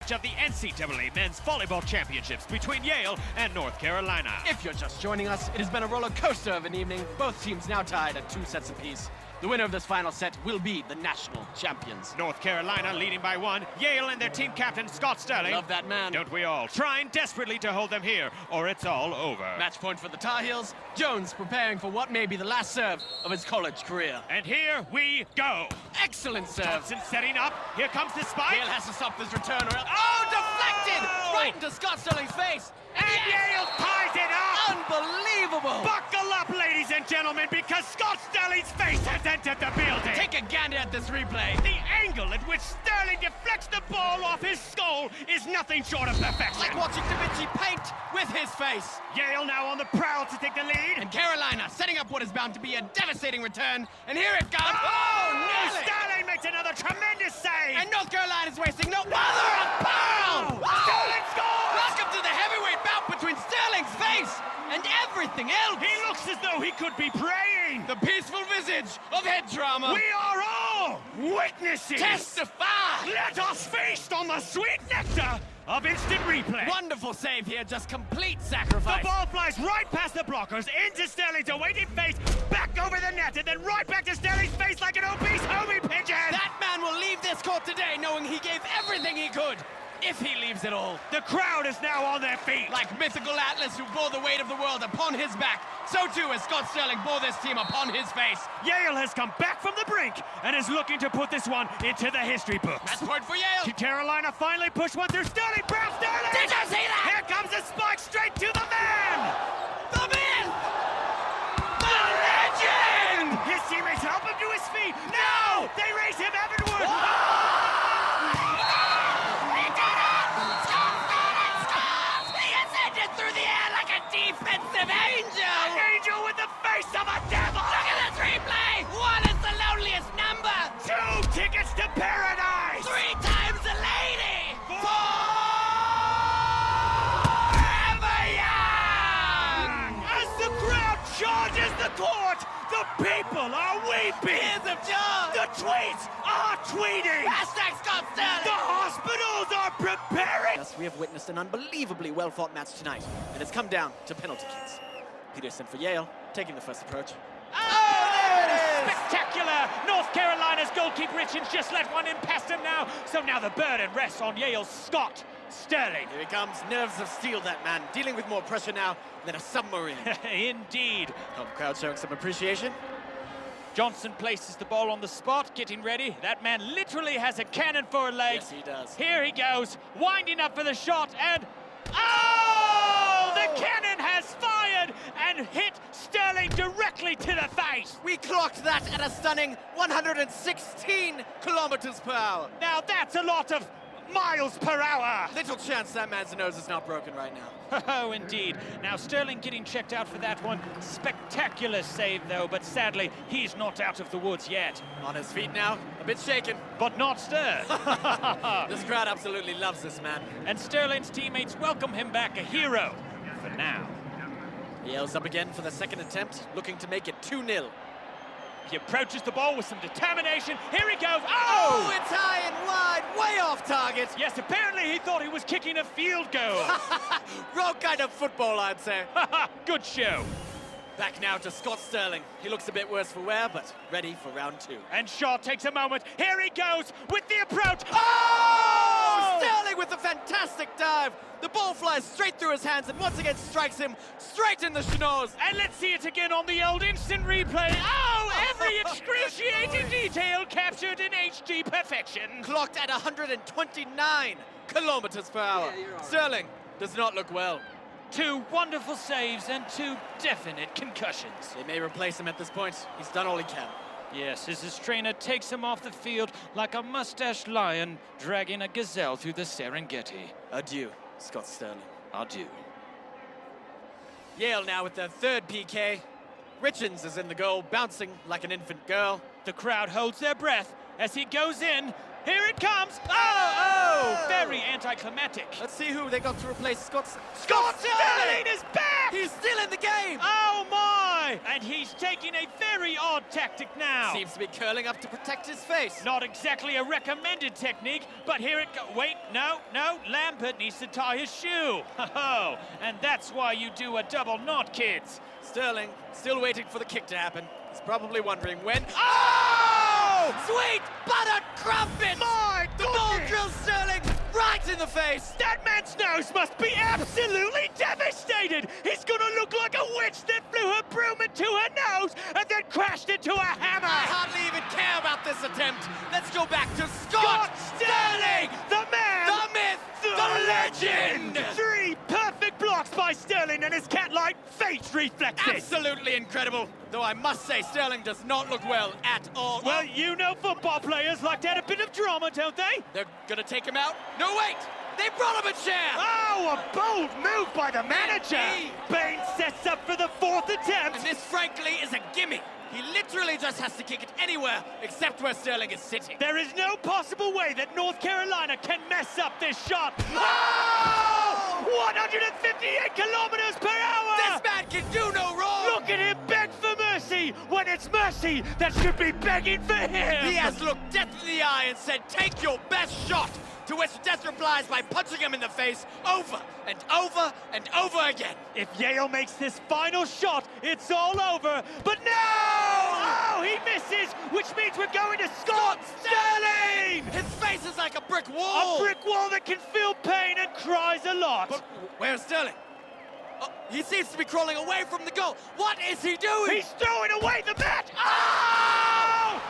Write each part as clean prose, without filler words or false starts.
rematch of the NCAA Men's Volleyball Championships between Yale and North Carolina. If you're just joining us, it has been a roller coaster of an evening. Both teams now tied at 2 sets apiece. The winner of this final set will be the national champions. North Carolina leading by 1. Yale and their team captain, Scott Sterling. Love that man. Don't we all? Trying desperately to hold them here, or it's all over. Match point for the Tar Heels. Jones preparing for what may be the last serve of his college career. And here we go. Excellent serve. Thompson setting up. Here comes the spike. Yale has to stop this return or else... Oh, deflected! Right into Scott Sterling's face. And Yale ties it up. Unbelievable. Buckle up, ladies and gentlemen, because Scott Sterling's face has entered the building. Take a gander at this replay. The angle at which Sterling deflects the ball off his skull is nothing short of perfection. Like watching Da Vinci paint with his face. Yale now on the prowl to take the lead. And Carolina setting up what is bound to be a devastating return. And here it comes. Oh, nearly. Sterling makes another tremendous save. And North Carolina's wasting no mother of pearl. Sterling scores. Welcome to the heavyweight bout between Sterling's face and everything else. He looks as though he could be praying. The peaceful visage of head drama. We are all witnesses. Testify. Let us feast on the sweet nectar of instant replay. Wonderful save here, just complete sacrifice. The ball flies right past the blockers, into Sterling's awaiting face, back over the net, and then right back to Sterling's face like an obese homie pigeon. That man will leave this court today knowing he gave everything he could. If he leaves it all. The crowd is now on their feet. Like mythical Atlas who bore the weight of the world upon his back, so too as Scott Sterling bore this team upon his face. Yale has come back from the brink and is looking to put this one into the history books. Match point for Yale. Carolina finally pushed one through Sterling. Brown Sterling! Did you see that? Here comes the spike straight to the man! The man! The legend! His teammates help him to his feet. No! They raise him heavenward! Through the air like a defensive angel! An angel with the face of a devil! Look at this replay! 1 is the loneliest number! 2 tickets to paradise! 3 times a lady! 4 forever young! As the crowd charges the court, the people are weeping! Tears of joy! The tweets are tweeting! Hashtag Scott Sterling! The hospitals are preparing! Yes, we have witnessed an unbelievably well-fought match tonight, and it's come down to penalty kicks. Peterson for Yale, taking the first approach. Oh, there it is! Spectacular! North Carolina's goalkeeper Richards just let one in past him now, so now the burden rests on Yale's Scott Sterling. Here he comes, nerves of steel, that man, dealing with more pressure now than a submarine. Indeed. Home crowd showing some appreciation. Johnson places the ball on the spot, getting ready. That man literally has a cannon for a leg. Yes, he does. Here he goes, winding up for the shot, and... Oh! The cannon has fired and hit Sterling directly to the face. We clocked that at a stunning 116 kilometers per hour. Now that's a lot of miles per hour. Little chance that man's nose is not broken right now. Oh, indeed. Now Sterling getting checked out for that one. Spectacular save, though, but sadly, he's not out of the woods yet. On his feet now, a bit shaken. But not stirred. This crowd absolutely loves this man. And Sterling's teammates welcome him back a hero for now. Yale's up again for the second attempt, looking to make it 2-0. He approaches the ball with some determination. Here he goes. Oh, it's high and wide, way off target. Yes, apparently he thought he was kicking a field goal. Wrong kind of football, I'd say. Good show. Back now to Scott Sterling. He looks a bit worse for wear, but ready for round 2. And Shaw takes a moment. Here he goes with the approach. Oh! Sterling with a fantastic dive. The ball flies straight through his hands and once again strikes him straight in the schnoz. And let's see it again on the old instant replay. Oh, every excruciating detail captured in HD perfection. Clocked at 129 kilometers per hour. Sterling does not look well. 2 wonderful saves and 2 definite concussions. They may replace him at this point. He's done all he can. Yes, as his trainer takes him off the field like a mustached lion dragging a gazelle through the Serengeti. Adieu, Scott Sterling. Adieu. Yale now with their 3rd PK. Richards is in the goal, bouncing like an infant girl. The crowd holds their breath as he goes in. Here it comes. Oh, Oh, very anticlimactic. Let's see who they got to replace Scott Sterling is back! He's still in the game! Oh my! And he's taking a very odd tactic now. Seems to be curling up to protect his face. Not exactly a recommended technique, but here it goes. Wait, no, Lambert needs to tie his shoe. Ho-ho! And that's why you do a double knot, kids. Sterling, still waiting for the kick to happen. He's probably wondering when... Oh! Sweet buttered crumpet! My The ball drills Sterling right in the face! That man's nose must be absolutely devastated! He's gonna look like a witch that flew her broom into her nose and then crashed into a hammer! I hardly even care about this attempt. Let's go back to Scott Sterling! The man! The myth! The legend! 3 perfect blocks by Sterling and his cat-like face reflexes! Absolutely incredible! Though I must say, Sterling does not look well at all. Well, you know football players like to add a bit of drama, don't they? They're gonna take him out? No, wait! They brought him a chair! Oh, a bold move by the manager! Bain sets up for the 4th attempt! And this, frankly, is a gimme. He literally just has to kick it anywhere except where Sterling is sitting. There is no possible way that North Carolina can mess up this shot. Oh! 158 kilometers per hour! This man can do no wrong! Look at him beg for mercy when it's mercy that should be begging for him! He has looked death in the eye and said, "Take your best shot!" To which Death replies by punching him in the face over and over and over again. If Yale makes this final shot, it's all over. But no! Oh, he misses, which means we're going to Scott Sterling! His face is like a brick wall! A brick wall that can feel pain and cries a lot. But where's Sterling? Oh, he seems to be crawling away from the goal. What is he doing? He's throwing away the mat! Oh!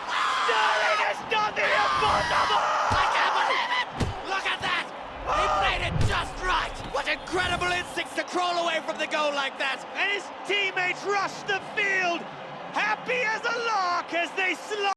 Sterling has done the impossible! I can't believe it! Look at that! He played it just right! What incredible instincts to crawl away from the goal like that! And his teammates rush the field, happy as a lark as they slide.